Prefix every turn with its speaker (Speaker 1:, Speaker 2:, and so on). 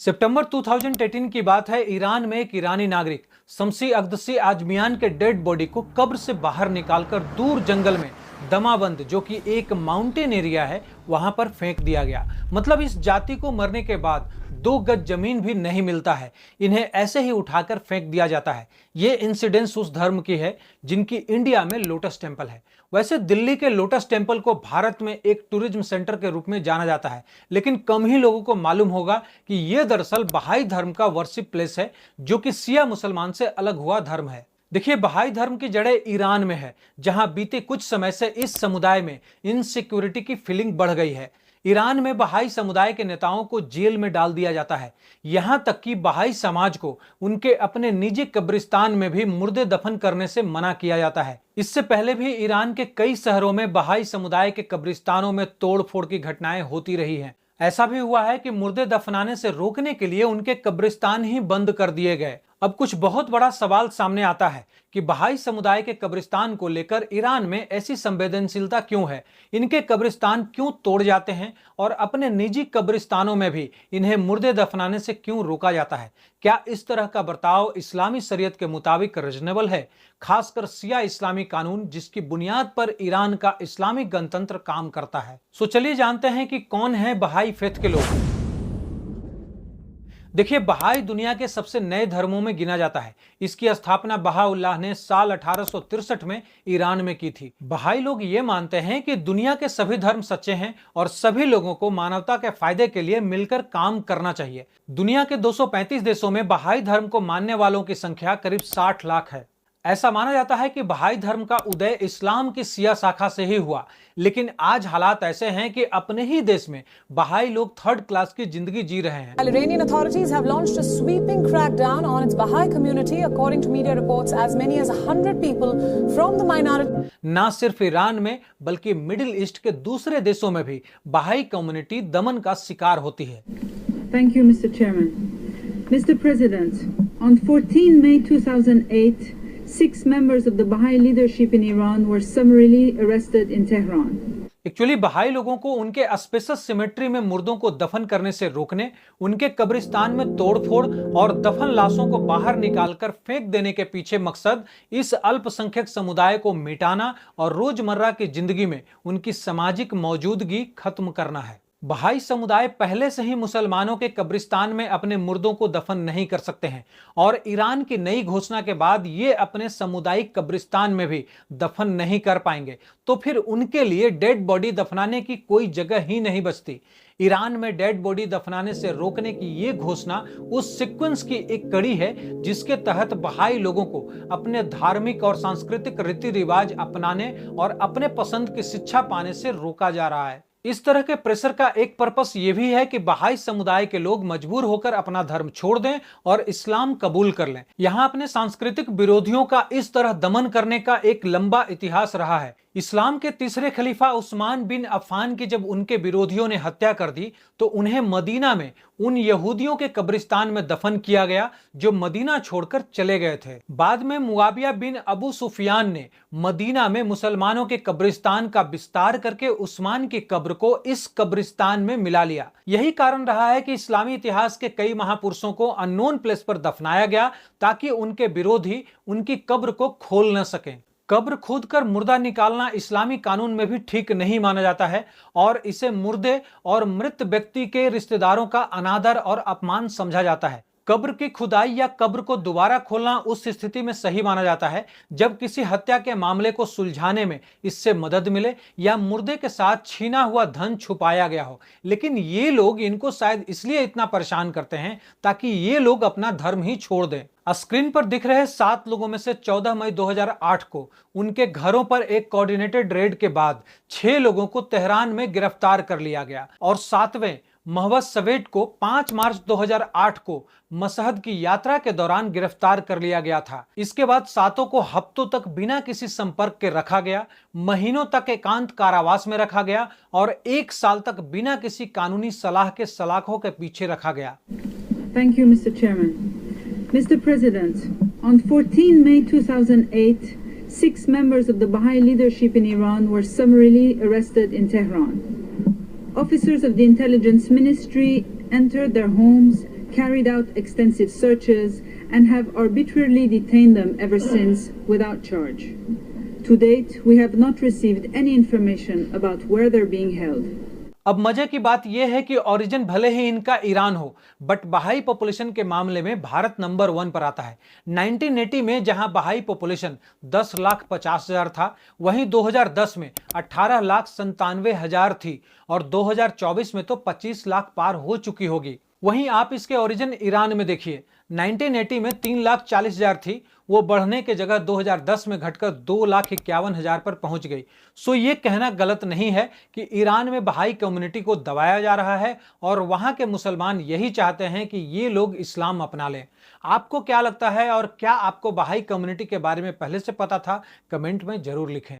Speaker 1: सितंबर 2018 की बात है। ईरान में एक ईरानी नागरिक शम्सी अक़दसी आजमियान के डेड बॉडी को कब्र से बाहर निकालकर दूर जंगल में दमाबंद, जो कि एक माउंटेन एरिया है, वहां पर फेंक दिया गया। मतलब इस जाति को मरने के बाद 2 गज जमीन भी नहीं मिलता है, इन्हें ऐसे ही उठाकर फेंक दिया जाता है। ये इंसिडेंस उस धर्म की है जिनकी इंडिया में लोटस टेम्पल है। वैसे दिल्ली के लोटस टेम्पल को भारत में एक टूरिज्म सेंटर के रूप में जाना जाता है, लेकिन कम ही लोगों को मालूम होगा कि यह दरअसल बहाई धर्म का वर्शिप प्लेस है, जो कि शिया मुसलमान से अलग हुआ धर्म है। देखिए, बहाई धर्म की जड़ें ईरान में है, जहां बीते कुछ समय से इस समुदाय में इनसिक्योरिटी की फीलिंग बढ़ गई है। ईरान में बहाई समुदाय के नेताओं को जेल में डाल दिया जाता है। यहां तक कि बहाई समाज को उनके अपने निजी कब्रिस्तान में भी मुर्दे दफन करने से मना किया जाता है। इससे पहले भी ईरान के कई शहरों में बहाई समुदाय के कब्रिस्तानों में तोड़फोड़ की घटनाएं होती रही हैं। ऐसा भी हुआ है कि मुर्दे दफनाने से रोकने के लिए उनके कब्रिस्तान ही बंद कर दिए गए। अब कुछ बहुत बड़ा सवाल सामने आता है कि बहाई समुदाय के कब्रिस्तान को लेकर ईरान में ऐसी संवेदनशीलता क्यों है, इनके कब्रिस्तान क्यों तोड़ जाते हैं और अपने निजी कब्रिस्तानों में भी इन्हें मुर्दे दफनाने से क्यों रोका जाता है। क्या इस तरह का बर्ताव इस्लामी शरीयत के मुताबिक रीजनेबल है, खासकर शिया इस्लामी कानून जिसकी बुनियाद पर ईरान का इस्लामिक गणतंत्र काम करता है। सो चलिए जानते हैं कि कौन है बहाई फेथ के लोग। देखिए, बहाई दुनिया के सबसे नए धर्मों में गिना जाता है। इसकी स्थापना बहाउल्लाह ने साल 1863 में ईरान में की थी। बहाई लोग ये मानते हैं कि दुनिया के सभी धर्म सच्चे हैं और सभी लोगों को मानवता के फायदे के लिए मिलकर काम करना चाहिए। दुनिया के 235 देशों में बहाई धर्म को मानने वालों की संख्या करीब 60 लाख है। ऐसा माना जाता है कि बहाई धर्म का उदय इस्लाम की शिया शाखा से ही हुआ, लेकिन आज हालात ऐसे हैं कि अपने ही देश में बहाई लोग थर्ड क्लास की जिंदगी जी रहे हैं।
Speaker 2: Iranian authorities have launched a sweeping crackdown on its Baha'i community, according to media reports. As many as 100 people from the minority.
Speaker 1: ना सिर्फ ईरान में बल्कि मिडिल ईस्ट के दूसरे देशों में भी बहाई कम्युनिटी दमन का शिकार होती है।
Speaker 3: Thank you, Mr. Chairman. Mr. President, on 14 May 2008, 6 members of the Baha'i leadership in Iran were summarily arrested in Tehran.
Speaker 1: Actually बहाई लोगों को उनके अस्पेशस सिमेट्री में मुर्दों को दफन करने से रोकने, उनके कब्रिस्तान में तोड़फोड़ और दफन लाशों को बाहर निकालकर फेंक देने के पीछे मकसद इस अल्पसंख्यक समुदाय को मिटाना और रोजमर्रा की जिंदगी में उनकी सामाजिक मौजूदगी खत्म करना है। बहाई समुदाय पहले से ही मुसलमानों के कब्रिस्तान में अपने मुर्दों को दफन नहीं कर सकते हैं और ईरान की नई घोषणा के बाद ये अपने सामुदायिक कब्रिस्तान में भी दफन नहीं कर पाएंगे, तो फिर उनके लिए डेड बॉडी दफनाने की कोई जगह ही नहीं बचती। ईरान में डेड बॉडी दफनाने से रोकने की ये घोषणा उस सीक्वेंस की एक कड़ी है जिसके तहत बहाई लोगों को अपने धार्मिक और सांस्कृतिक रीति रिवाज अपनाने और अपने पसंद की शिक्षा पाने से रोका जा रहा है। इस तरह के प्रेशर का एक पर्पस यह भी है कि बहाई समुदाय के लोग मजबूर होकर अपना धर्म छोड़ दें और इस्लाम कबूल कर लें। यहाँ अपने सांस्कृतिक विरोधियों का इस तरह दमन करने का एक लंबा इतिहास रहा है। इस्लाम के तीसरे खलीफा उस्मान बिन अफ़ान की जब उनके विरोधियों ने हत्या कर दी तो उन्हें मदीना में उन यहूदियों के कब्रिस्तान में दफन किया गया जो मदीना छोड़कर चले गए थे। बाद में मुआविया बिन अबू सुफियान ने मदीना में मुसलमानों के कब्रिस्तान का विस्तार करके उस्मान की कब्र को इस कब्रिस्तान में मिला लिया। यही कारण रहा है कि इस्लामी इतिहास के कई महापुरुषों को अननोन प्लेस पर दफनाया गया ताकि उनके विरोधी उनकी कब्र को खोल न सकें। कब्र खोद कर मुर्दा निकालना इस्लामी कानून में भी ठीक नहीं माना जाता है और इसे मुर्दे और मृत व्यक्ति के रिश्तेदारों का अनादर और अपमान समझा जाता है। कब्र की खुदाई या कब्र को दोबारा खोलना उस स्थिति में सही माना जाता है जब किसी हत्या के मामले को सुलझाने में इससे मदद मिले या मुर्दे के साथ छीना हुआ धन छुपाया गया हो। लेकिन ये लोग इनको शायद इसलिए इतना परेशान करते हैं ताकि ये लोग अपना धर्म ही छोड़ दें। स्क्रीन पर दिख रहे 7 लोगों में से 14 मई 2008 को उनके घरों पर एक कोऑर्डिनेटेड रेड के बाद 6 लोगों को तेहरान में गिरफ्तार कर लिया गया और 7वें महवज सवेट को 5 मार्च 2008 को मशहद की यात्रा के दौरान गिरफ्तार कर लिया गया था। इसके बाद 7 को हफ्तों तक बिना किसी संपर्क के रखा गया, महीनों तक एकांत कारावास में रखा गया और 1 साल तक बिना किसी कानूनी सलाह के सलाखों के पीछे रखा गया।
Speaker 3: Thank you, Mr. Chairman. Mr. President, on 14 May 2008, 6 members of the Baha'i leadership in Iran were summarily arrested in Tehran. Officers of the intelligence ministry entered their homes, carried out extensive searches, and have arbitrarily detained them ever since without charge. To date, we have not received any information about where they're being held.
Speaker 1: अब मजे की बात यह है कि origin भले ही इनका Iran हो, बट बहाई पॉपुलेशन के मामले में भारत नंबर 1 पर आता है। 1980 में जहां बहाई पॉपुलेशन 10,50,000 था, वहीं 2010 में 18,97,000 थी और 2024 में तो 25 लाख पार हो चुकी होगी। वहीं आप इसके ओरिजिन ईरान में देखिए, 1980 में 3,40,000 थी, वो बढ़ने के जगह 2010 में घटकर 2,51,000 पर पहुंच गई। सो ये कहना गलत नहीं है कि ईरान में बहाई कम्युनिटी को दबाया जा रहा है और वहां के मुसलमान यही चाहते हैं कि ये लोग इस्लाम अपना लें। आपको क्या लगता है और क्या आपको बहाई कम्युनिटी के बारे में पहले से पता था? कमेंट में जरूर लिखें।